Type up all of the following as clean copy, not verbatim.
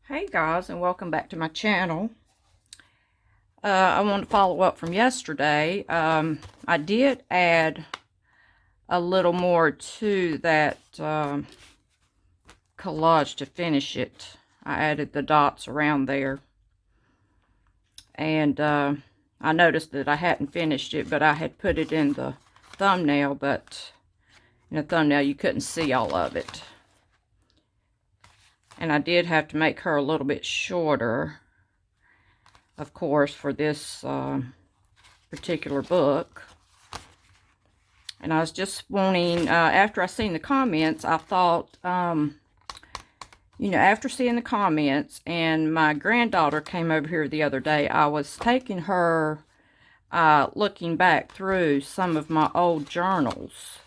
Hey guys, and welcome back to my channel. I want to follow up from yesterday. I did add a little more to that collage to finish it. I added the dots around there. And I noticed that I hadn't finished it, but I had put it in the thumbnail, but in the thumbnail you couldn't see all of it. And I did have to make her a little bit shorter, of course, for this particular book. And I was just wanting, after I seen the comments, I thought, you know, after seeing the comments, and my granddaughter came over here the other day, I was taking her, looking back through some of my old journals.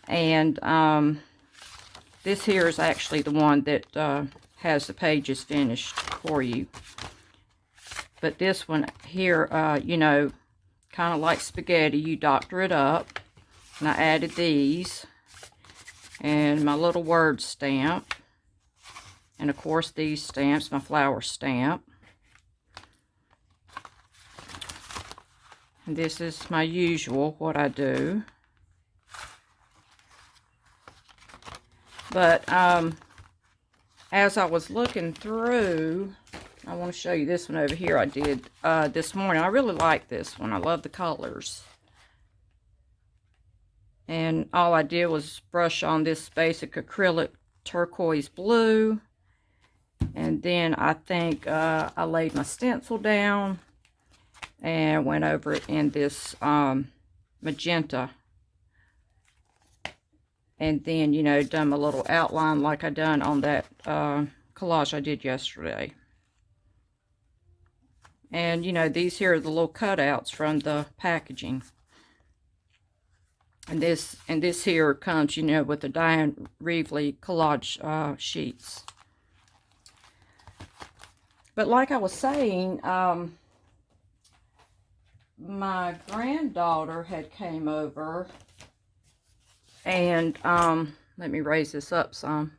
And this here is actually the one that has the pages finished for you. But this one here, you know, kind of like spaghetti, you doctor it up. And I added these. And my little word stamp. And of course these stamps, my flower stamp. And this is my usual, what I do. But as I was looking through, I want to show you this one over here I did this morning. I really like this one. I love the colors. And all I did was brush on this basic acrylic turquoise blue. And then I think I laid my stencil down and went over it in this magenta. And then, you know, done a little outline like I done on that collage I did yesterday. And, you know, these here are the little cutouts from the packaging. And this here comes, you know, with the Diane Rivley collage sheets. But like I was saying, my granddaughter had came over. And let me raise this up some.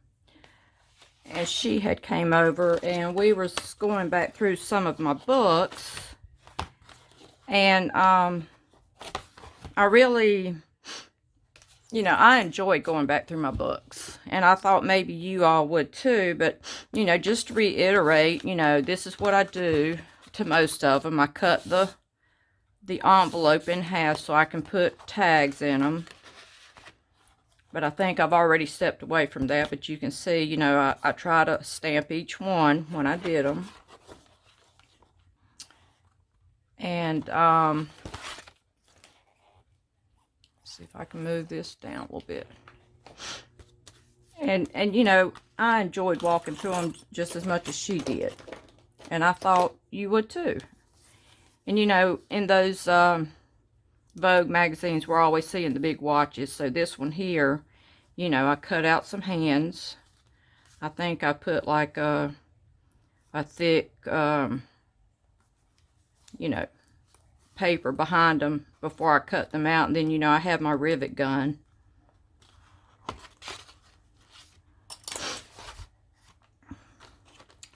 And she had came over, and we were going back through some of my books. And I really, you know, I enjoy going back through my books. And I thought maybe you all would too. But, you know, just to reiterate, you know, this is what I do to most of them. I cut the envelope in half so I can put tags in them. But I think I've already stepped away from that. But you can see, you know, I try to stamp each one when I did them. And, see if I can move this down a little bit. And you know, I enjoyed walking through them just as much as she did. And I thought you would too. And, you know, in those Vogue magazines, we're always seeing the big watches. So this one here, you know, I cut out some hands. I think I put like a thick, you know, paper behind them before I cut them out. And then, you know, I have my rivet gun.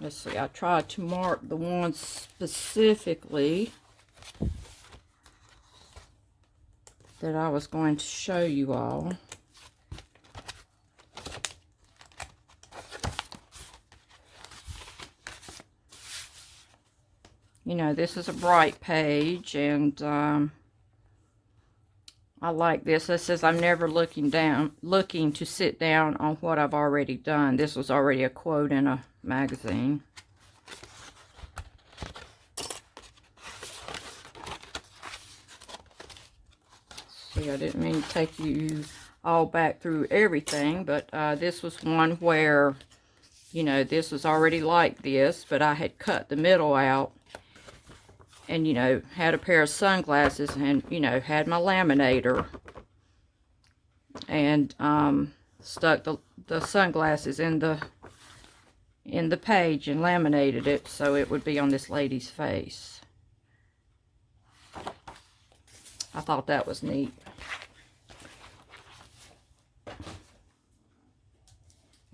Let's see, I tried to mark the ones specifically that I was going to show you all. You know, this is a bright page, and I like this. It says, I'm never looking to sit down on what I've already done. This was already a quote in a magazine. See, I didn't mean to take you all back through everything, but this was one where, you know, this was already like this, but I had cut the middle out. And, you know, had a pair of sunglasses and, you know, had my laminator. And stuck the sunglasses in the page and laminated it so it would be on this lady's face. I thought that was neat.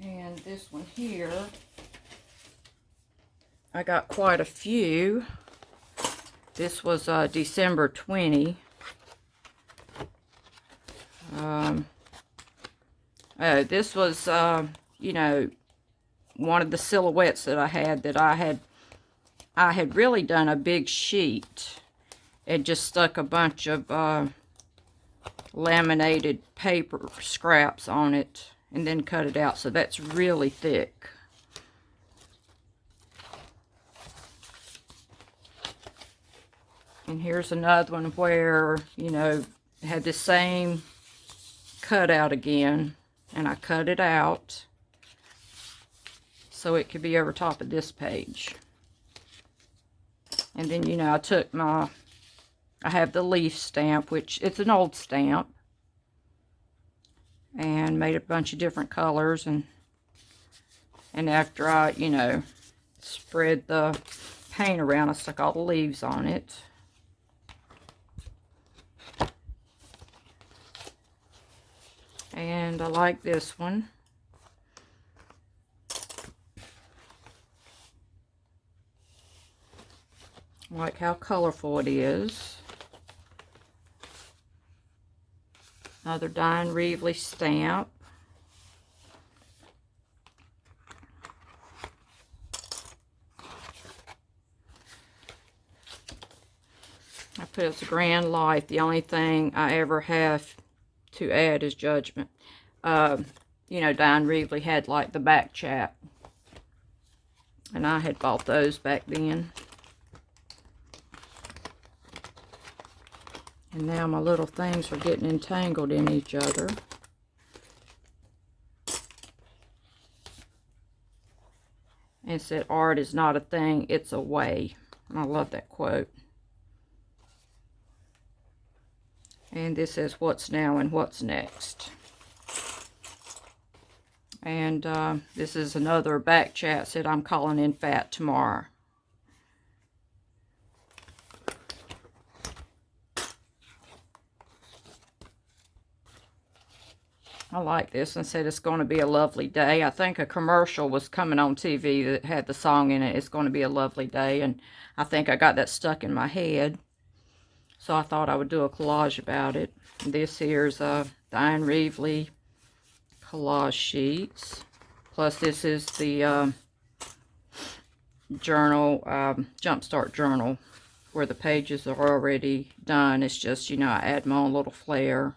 And this one here I got quite a few. This was December 20. This was, you know, one of the silhouettes that I had really done a big sheet and just stuck a bunch of laminated paper scraps on it and then cut it out. So that's really thick. And here's another one where, you know, had the same cutout again, and I cut it out so it could be over top of this page. And then, you know, I took I have the leaf stamp, which it's an old stamp, and made a bunch of different colors, and after I, you know, spread the paint around, I stuck all the leaves on it. And I like this one. I like how colorful it is. Another Diane Rivley stamp. I put It's a Grand Life. The only thing I ever have to add is Judgment. You know, Diane Rivley had like the back chat, and I had bought those back then. And now my little things are getting entangled in each other. And it said, art is not a thing, it's a way. And I love that quote. And this says, what's now and what's next. And this is another back chat. Said, I'm calling in fat tomorrow. I like this, and said it's going to be a lovely day. I think a commercial was coming on TV that had the song in it, It's Going to Be a Lovely Day, and I think I got that stuck in my head. So I thought I would do a collage about it. This here's Diane Rivley collage sheets. Plus this is the journal, Jumpstart Journal, where the pages are already done. It's just, you know, I add my own little flair.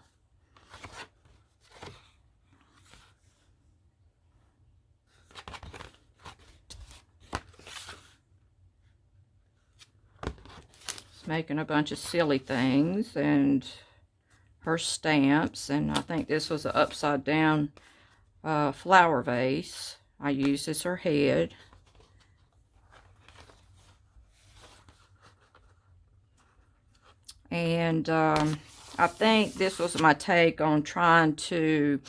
Making a bunch of silly things, and her stamps, and I think this was an upside down flower vase I used as her head. And I think this was my take on trying to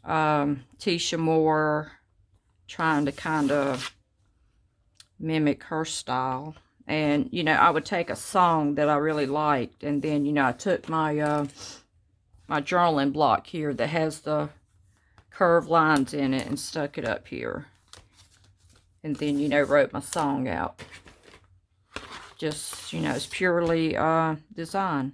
Tisha Moore, trying to kind of mimic her style. And, you know, I would take a song that I really liked, and then, you know, I took my my journaling block here that has the curved lines in it and stuck it up here. And then, you know, wrote my song out. Just, you know, it's purely design.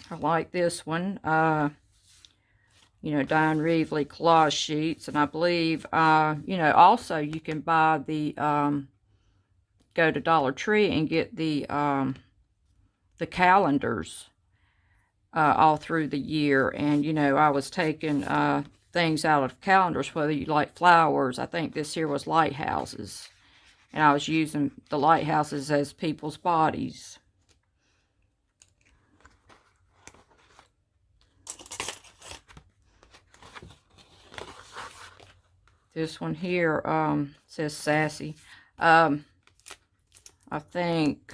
I like this one. You know, Diane Rivley collage sheets, and I believe, you know, also you can buy the, go to Dollar Tree and get the calendars all through the year. And, you know, I was taking things out of calendars, whether you like flowers. I think this here was lighthouses, and I was using the lighthouses as people's bodies. This one here says sassy. I think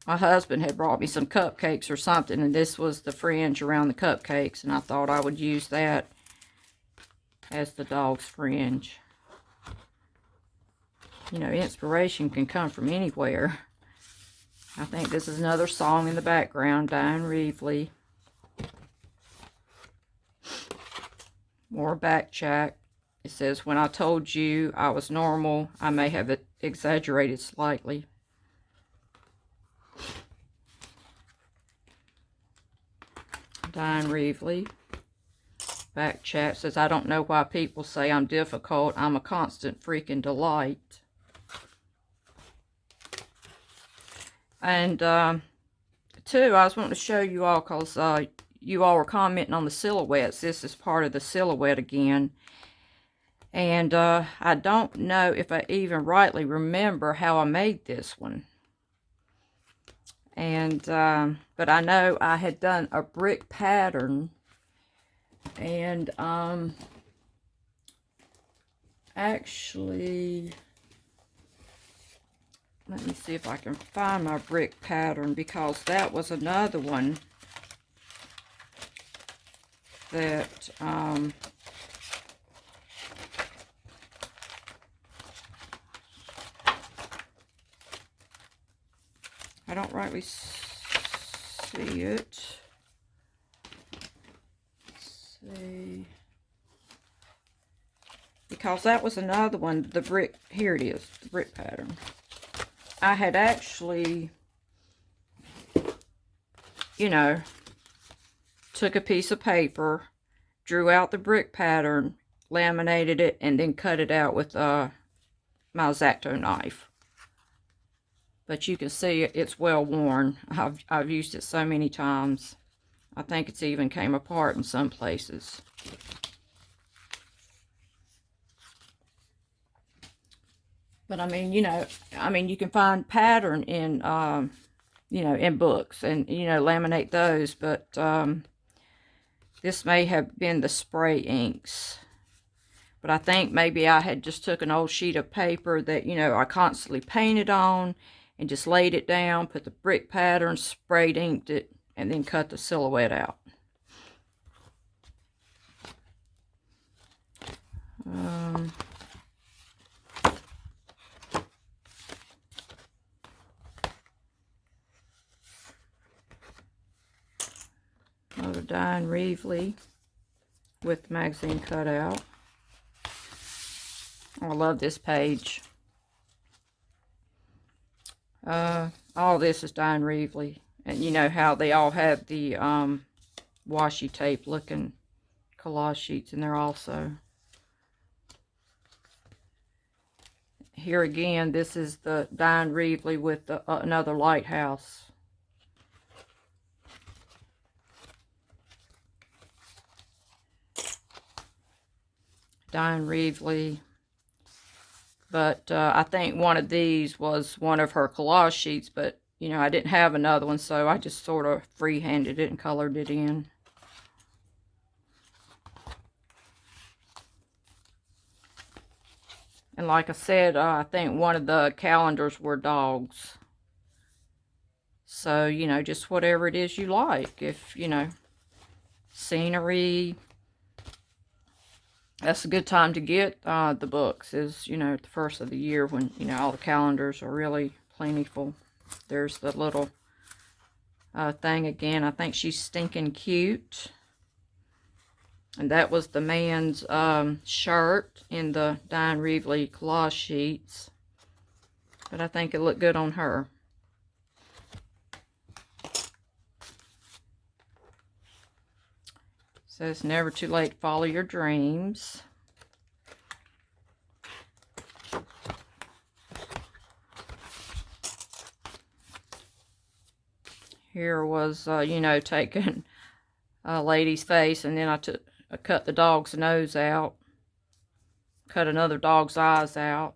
my husband had brought me some cupcakes or something, and this was the fringe around the cupcakes, and I thought I would use that as the dog's fringe. You know, inspiration can come from anywhere. I think this is another song in the background, Diane Rivley. More back chat. It says, when I told you I was normal, I may have exaggerated slightly. Diane Rivley. Back chat says, I don't know why people say I'm difficult. I'm a constant freaking delight. And, too, I was wanting to show you all because you all were commenting on the silhouettes. This is part of the silhouette again. And I don't know if I even rightly remember how I made this one. And, but I know I had done a brick pattern. And, actually, let me see if I can find my brick pattern, because that was another one that, I don't rightly see it. Let's see. Because that was another one, the brick, here it is, the brick pattern. I had actually, you know, took a piece of paper, drew out the brick pattern, laminated it, and then cut it out with my X-Acto knife. But you can see it's well worn. I've used it so many times. I think it's even came apart in some places. But I mean, you know, you can find pattern in, you know, in books and, you know, laminate those. But this may have been the spray inks. But I think maybe I had just took an old sheet of paper that, you know, I constantly painted on and just laid it down, put the brick pattern, sprayed inked it, and then cut the silhouette out. Another Diane Rivley with the magazine cut out. I love this page. All this is Diane Rivley. And you know how they all have the washi tape looking collage sheets in there also. Here again, this is the Diane Rivley with the, another lighthouse. Diane Rivley. But I think one of these was one of her collage sheets, but, you know, I didn't have another one, so I just sort of freehanded it and colored it in. And like I said, I think one of the calendars were dogs. So, you know, just whatever it is you like. If, you know, scenery, that's a good time to get the books, is, you know, at the first of the year when, you know, all the calendars are really plentiful. There's the little thing again. I think she's stinking cute. And that was the man's shirt in the Diane Rivley collage sheets. But I think it looked good on her. Says, never too late to follow your dreams. Here was, you know, taking a lady's face, and then I cut the dog's nose out. Cut another dog's eyes out.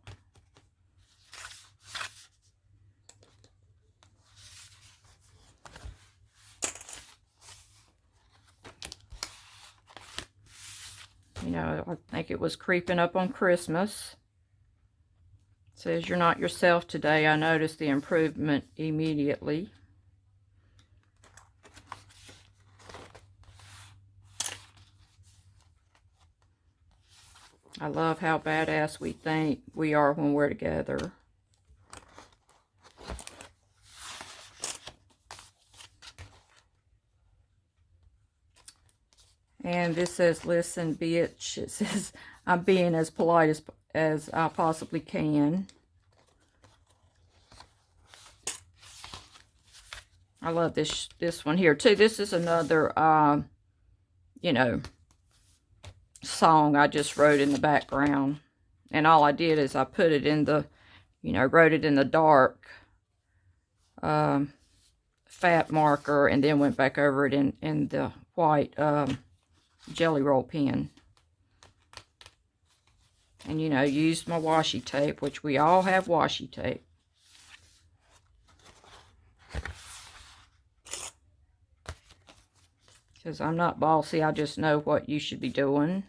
You know, I think it was creeping up on Christmas. It says, you're not yourself today. I noticed the improvement immediately. I love how badass we think we are when we're together. And this says, listen, bitch. It says, I'm being as polite as I possibly can. I love this one here, too. This is another, you know, song I just wrote in the background. And all I did is I put it in the, you know, wrote it in the dark fat marker and then went back over it in the white jelly roll pen. And, you know, used my washi tape, which we all have washi tape. Because I'm not bossy, I just know what you should be doing.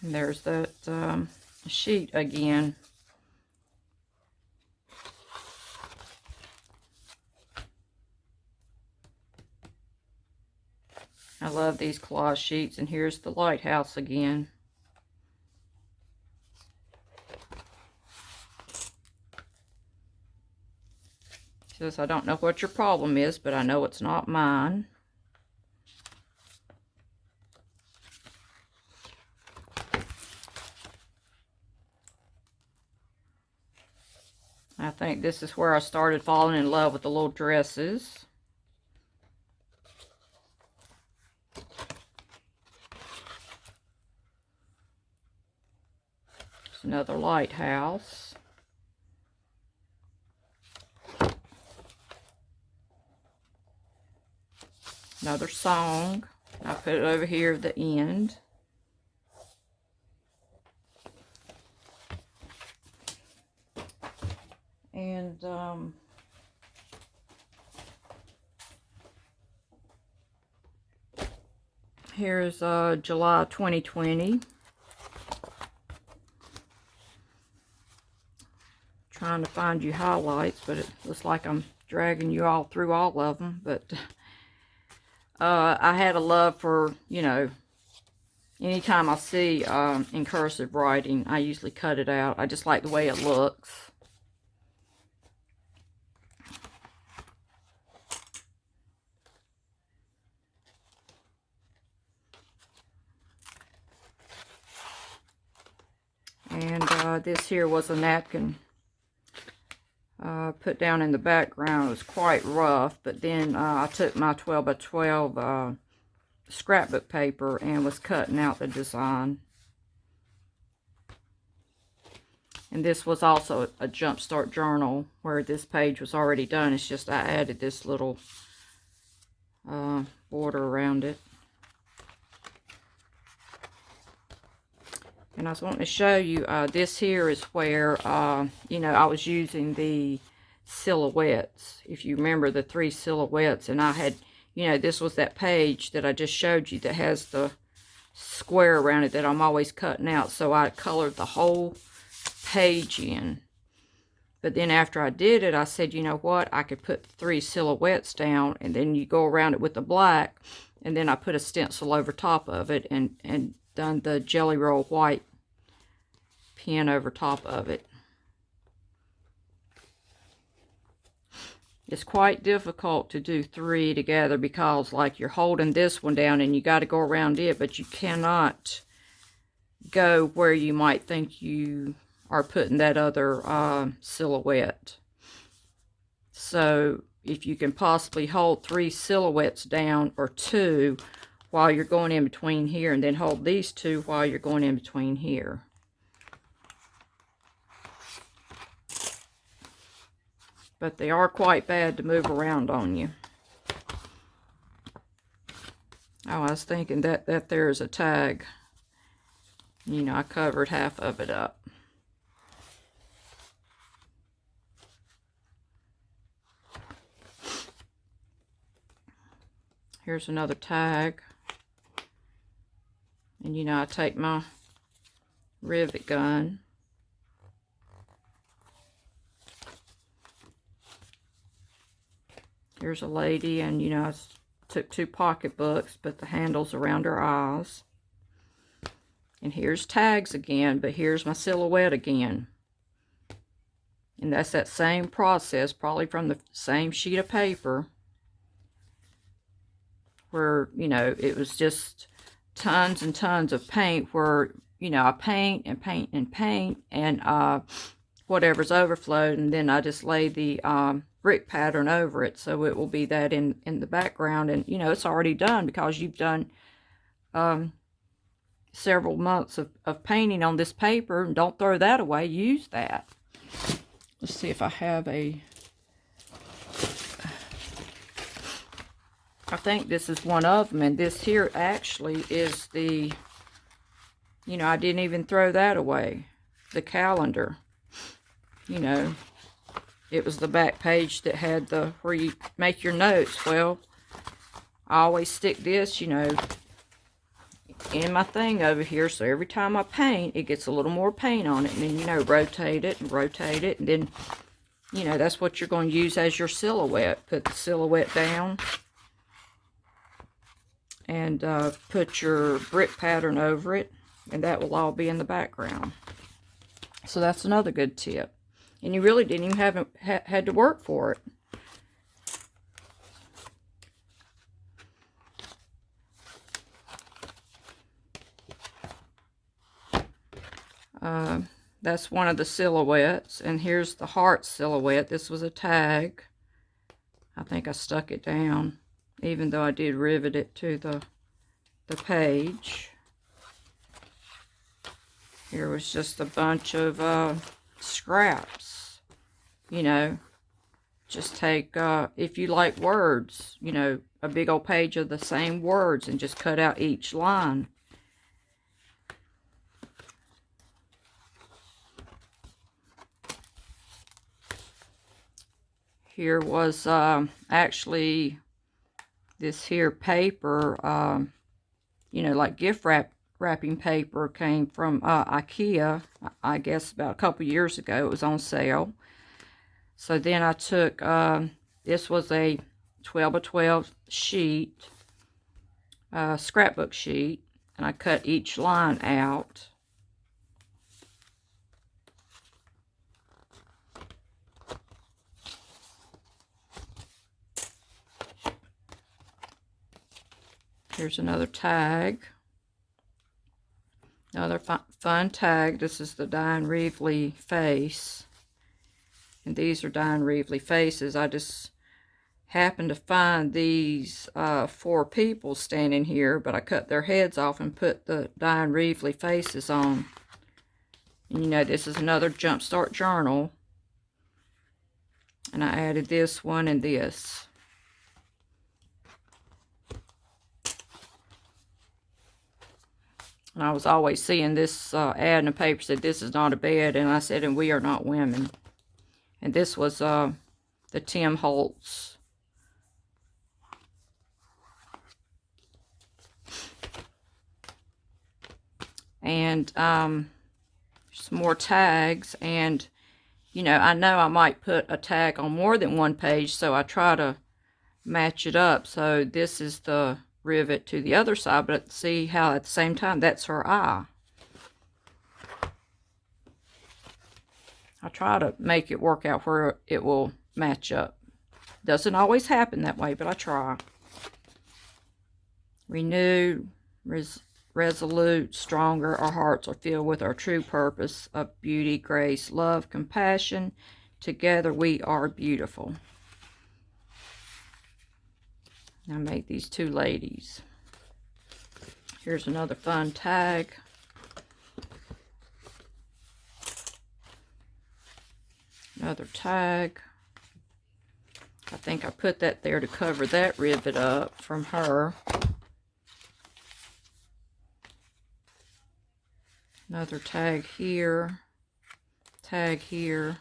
And there's that sheet again. I love these collage sheets. And here's the lighthouse again. Says, I don't know what your problem is, but I know it's not mine. I think this is where I started falling in love with the little dresses. It's another lighthouse. Another song. I put it over here at the end. And here's July 2020. Trying to find you highlights, but it looks like I'm dragging you all through all of them. But I had a love for, you know, anytime I see in cursive writing, I usually cut it out. I just like the way it looks. And this here was a napkin put down in the background. It was quite rough, but then I took my 12 by 12 scrapbook paper and was cutting out the design. And this was also a Jumpstart Journal where this page was already done. It's just I added this little border around it. And I was wanting to show you, this here is where, you know, I was using the silhouettes. If you remember the 3 silhouettes, and I had, you know, this was that page that I just showed you that has the square around it that I'm always cutting out. So I colored the whole page in. But then after I did it, I said, you know what, I could put 3 silhouettes down, and then you go around it with the black, and then I put a stencil over top of it and done the jelly roll white pen over top of it. It's quite difficult to do 3 together because, like, you're holding this one down and you got to go around it, but you cannot go where you might think you are putting that other silhouette. So if you can possibly hold 3 silhouettes down, or 2, while you're going in between here, and then hold these 2 while you're going in between here. But they are quite bad to move around on you. Oh, I was thinking that there is a tag. You know, I covered half of it up. Here's another tag. And, you know, I take my rivet gun. Here's a lady, and, you know, I took 2 pocketbooks, put the handles around her eyes. And here's tags again, but here's my silhouette again. And that's that same process, probably from the same sheet of paper, where, you know, it was just tons and tons of paint where, you know, I paint and paint and paint, and whatever's overflowed, and then I just lay the brick pattern over it, so it will be that in the background. And, you know, it's already done because you've done several months of painting on this paper, and don't throw that away. Use that. Let's see if I have a... I think this is one of them, and this here actually is the, you know, I didn't even throw that away. The calendar, you know, it was the back page that had the, where you make your notes. Well, I always stick this, you know, in my thing over here, so every time I paint, it gets a little more paint on it, and then, you know, rotate it, and then, you know, that's what you're going to use as your silhouette. Put the silhouette down, and put your brick pattern over it, and that will all be in the background. So that's another good tip, and you really didn't even had to work for it. That's one of the silhouettes, and here's the heart silhouette. This was a tag. I think I stuck it down, even though I did rivet it to the page. Here was just a bunch of scraps. You know, just take, if you like words, you know, a big old page of the same words, and just cut out each line. Here was actually this here paper, you know, like gift wrapping paper, came from IKEA, I guess about a couple years ago. It was on sale. So then I took, this was a 12 by 12 sheet, scrapbook sheet, and I cut each line out. Here's another tag. Another fun tag. This is the Diane Rivley face. And these are Diane Rivley faces. I just happened to find these 4 people standing here, but I cut their heads off and put the Diane Rivley faces on. And you know, this is another Jumpstart Journal. And I added this one and this. And I was always seeing this ad in the paper said, "This is not a bed," and I said, "And we are not women." And this was the Tim Holtz. And some more tags, and you know I might put a tag on more than one page, so I try to match it up. So this is the rivet to the other side, but see how at the same time that's her eye. I try to make it work out where it will match up. Doesn't always happen that way, but I try. Renewed, resolute, stronger, our hearts are filled with our true purpose of beauty, grace, love, compassion. Together we are beautiful. I made these 2 ladies. Here's another fun tag. Another tag. I think I put that there to cover that rivet up from her. Another tag here. Tag here.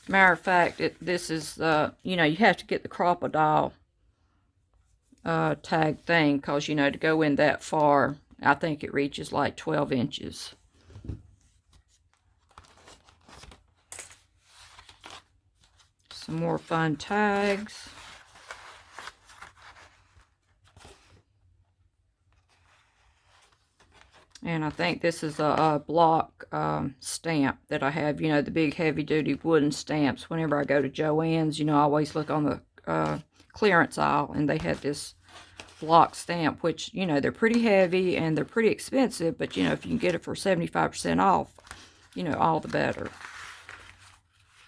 Matter of fact, this is, you know, you have to get the crocodile tag thing, because, you know, to go in that far, I think it reaches like 12 inches. Some more fun tags. And I think this is a block stamp that I have. You know, the big heavy-duty wooden stamps. Whenever I go to Joann's, you know, I always look on the clearance aisle, and they had this block stamp, which, you know, they're pretty heavy and they're pretty expensive, but, you know, if you can get it for 75% off, you know, all the better.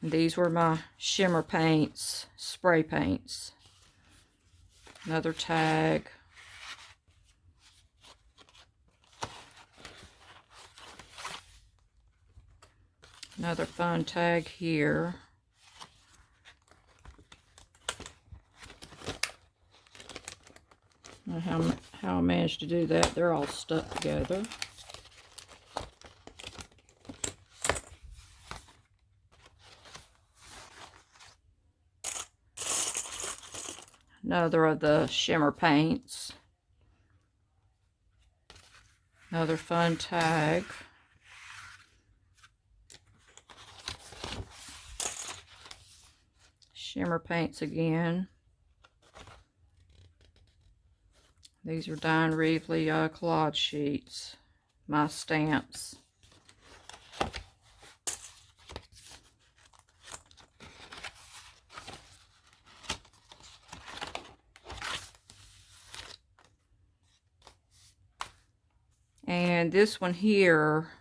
And these were my shimmer paints, spray paints. Another tag. Another fun tag here. I don't know how I managed to do that. They're all stuck together. Another of the shimmer paints. Another fun tag. Shimmer paints again. These are Diane Rivley collage sheets. My stamps. And this one here,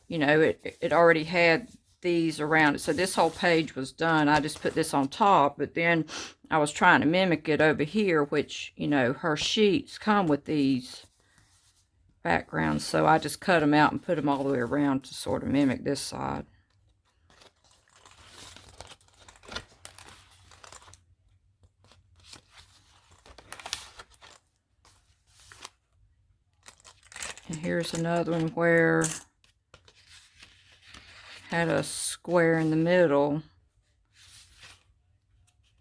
you know, it already had these around it. So this whole page was done. I just put this on top, but then I was trying to mimic it over here, which, you know, her sheets come with these backgrounds. So I just cut them out and put them all the way around to sort of mimic this side. And here's another one where had a square in the middle,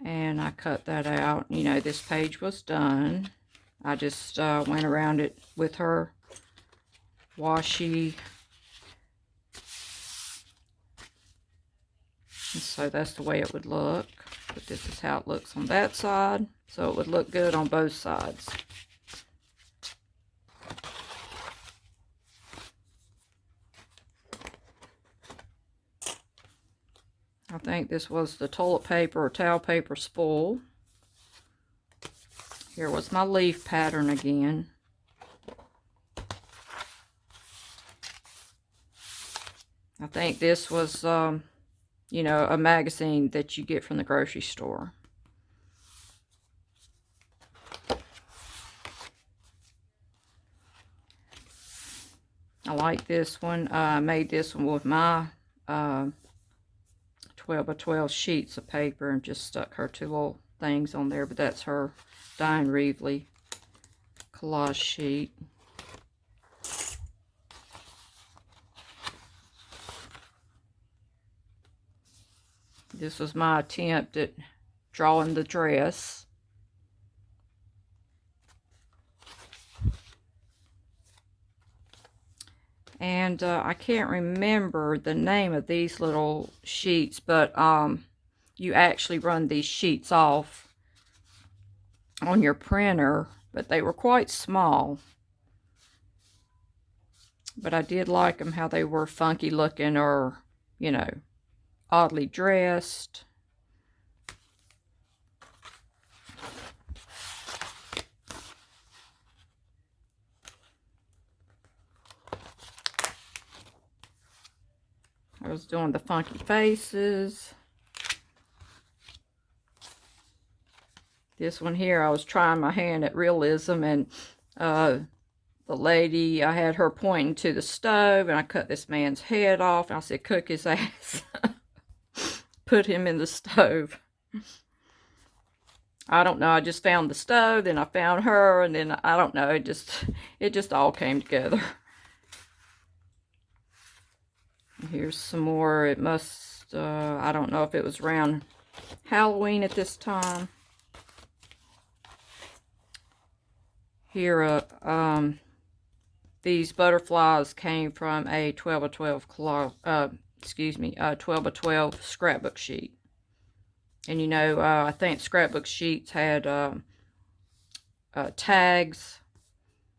and I cut that out. You know, this page was done. I just went around it with her washi. And so that's the way it would look. But this is how it looks on that side. So it would look good on both sides. I think this was the toilet paper or towel paper spool. Here was my leaf pattern again. I think this was, you know, a magazine that you get from the grocery store. I like this one. I made this one with my 12 by 12 sheets of paper and just stuck her two little things on there, but that's her Diane Rivley collage sheet. This was my attempt at drawing the dress. And I can't remember the name of these little sheets, but you actually run these sheets off on your printer, but they were quite small. But I did like them, how they were funky looking or, you know, oddly dressed. I was doing the funky faces. This one here, I was trying my hand at realism, and the lady, I had her pointing to the stove, and I cut this man's head off, and I said, cook his ass. Put him in the stove. I don't know, I just found the stove, then I found her, and then, I don't know, it just all came together. Here's some more. It must, I don't know if it was around Halloween at this time. Here, these butterflies came from a 12 by 12 12 by 12 scrapbook sheet. And you know, I think scrapbook sheets had tags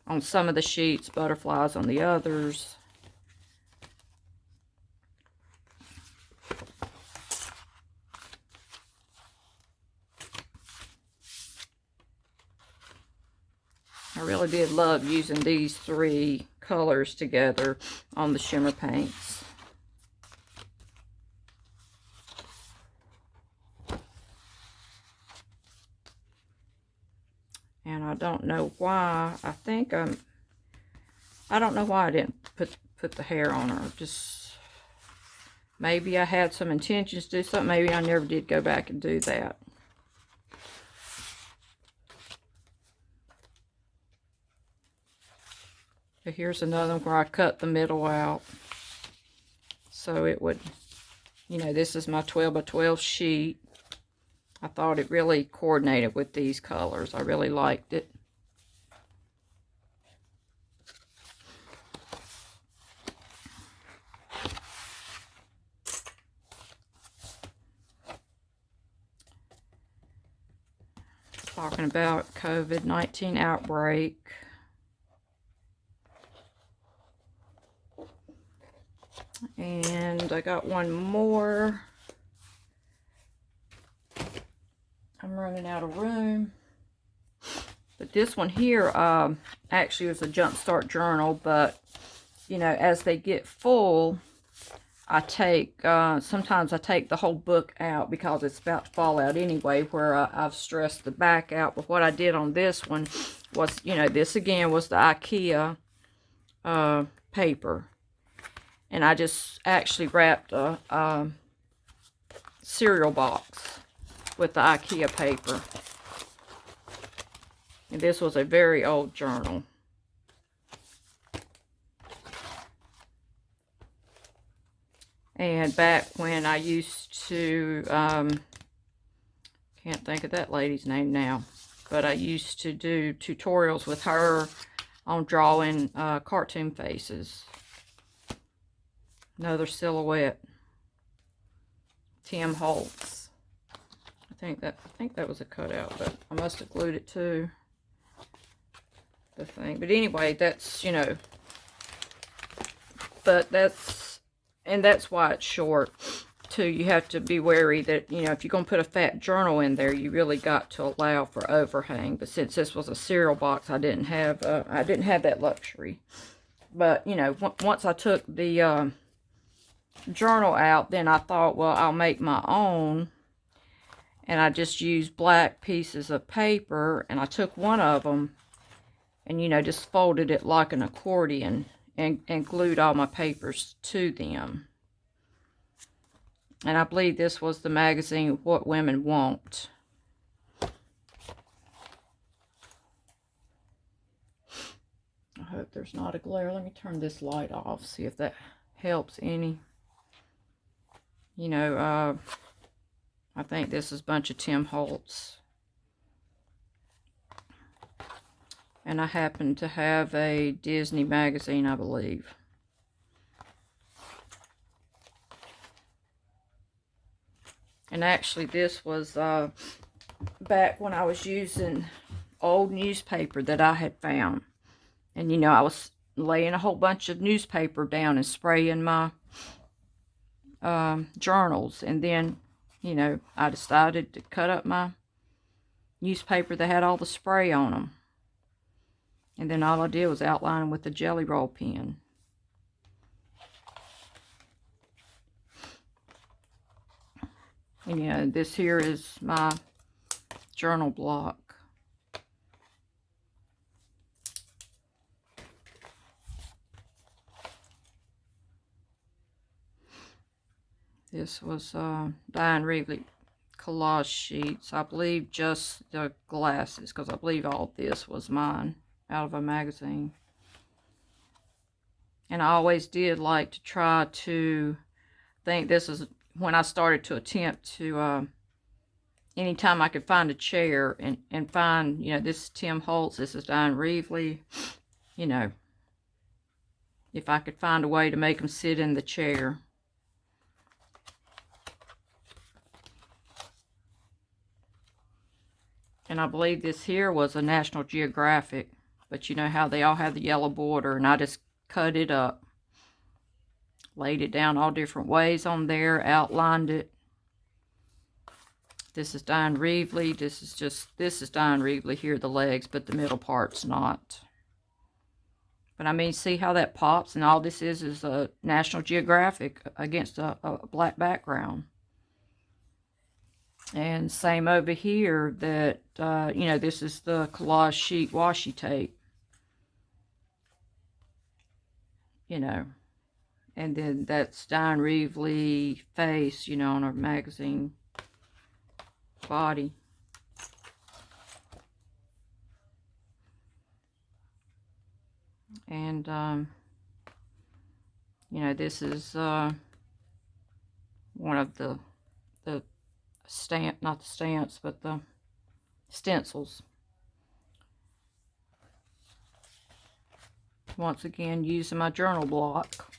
on some of the sheets, butterflies on the others. really did love using these 3 colors together on the shimmer paints. And I don't know why. I don't know why I didn't put the hair on her. Just maybe I had some intentions to do something. Maybe I never did go back and do that. But here's another one where I cut the middle out. So it would, you know, this is my 12 by 12 sheet. I thought it really coordinated with these colors. I really liked it. Talking about COVID-19 outbreak. And I got one more. I'm running out of room. But this one here actually was a Jumpstart Journal, but you know, as they get full, I take, sometimes I take the whole book out because it's about to fall out anyway, where I've stressed the back out. But what I did on this one was, you know, this again was the IKEA paper. And I just actually wrapped a cereal box with the IKEA paper. And this was a very old journal. And back when I used to, can't think of that lady's name now, but I used to do tutorials with her on drawing cartoon faces. Another silhouette. Tim Holtz. I think that was a cutout, but I must have glued it to the thing. But anyway, that's, you know, but that's why it's short too. You have to be wary that, you know, if you're going to put a fat journal in there, you really got to allow for overhang. But since this was a cereal box, I didn't have that luxury. But, you know, once I took the journal out, then I thought, well, I'll make my own. And I just used black pieces of paper, and I took one of them and, you know, just folded it like an accordion and glued all my papers to them. And I believe this was the magazine What Women Want. I hope there's not a glare. Let me turn this light off, see if that helps any. You know, I think this is a bunch of Tim Holtz. And I happen to have a Disney magazine, I believe. And actually this was back when I was using old newspaper that I had found. And you know, I was laying a whole bunch of newspaper down and spraying my journals. And then, you know, I decided to cut up my newspaper that had all the spray on them. And then all I did was outline them with a Jelly Roll pen. And yeah, this here is my journal block. This was Diane Rivley collage sheets. I believe just the glasses, because I believe all this was mine out of a magazine. And I always did like to try to think, this is when I started to attempt to, anytime I could find a chair and find, you know, this is Tim Holtz, this is Diane Rivley, you know, if I could find a way to make them sit in the chair. And I believe this here was a National Geographic. But you know how they all have the yellow border. And I just cut it up. Laid it down all different ways on there. Outlined it. This is Diane Rivley. This is Diane Rivley here, the legs, but the middle part's not. But I mean, see how that pops? And all this is a National Geographic against a black background. And same over here that, you know, this is the Collage sheet washi tape. You know. And then that's Diane Rivley face, you know, on her magazine body. And, you know, this is one of the not the stamps, but the stencils. Once again, using my journal block.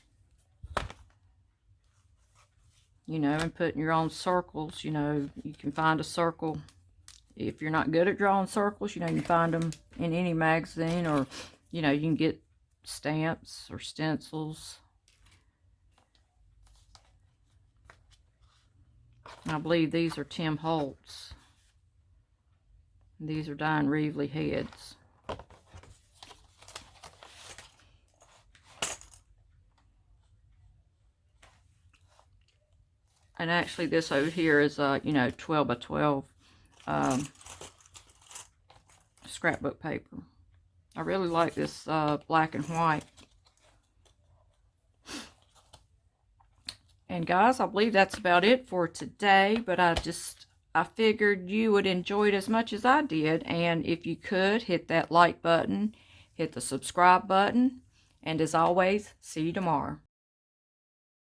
You know, and putting your own circles. You know, you can find a circle. If you're not good at drawing circles, you know, you can find them in any magazine, or, you know, you can get stamps or stencils. I believe these are Tim Holtz. These are Diane Rivley heads. And actually this over here is, you know, 12 by 12 scrapbook paper. I really like this black and white. And guys, I believe that's about it for today. But I figured you would enjoy it as much as I did. And if you could, hit that like button, hit the subscribe button. And as always, see you tomorrow.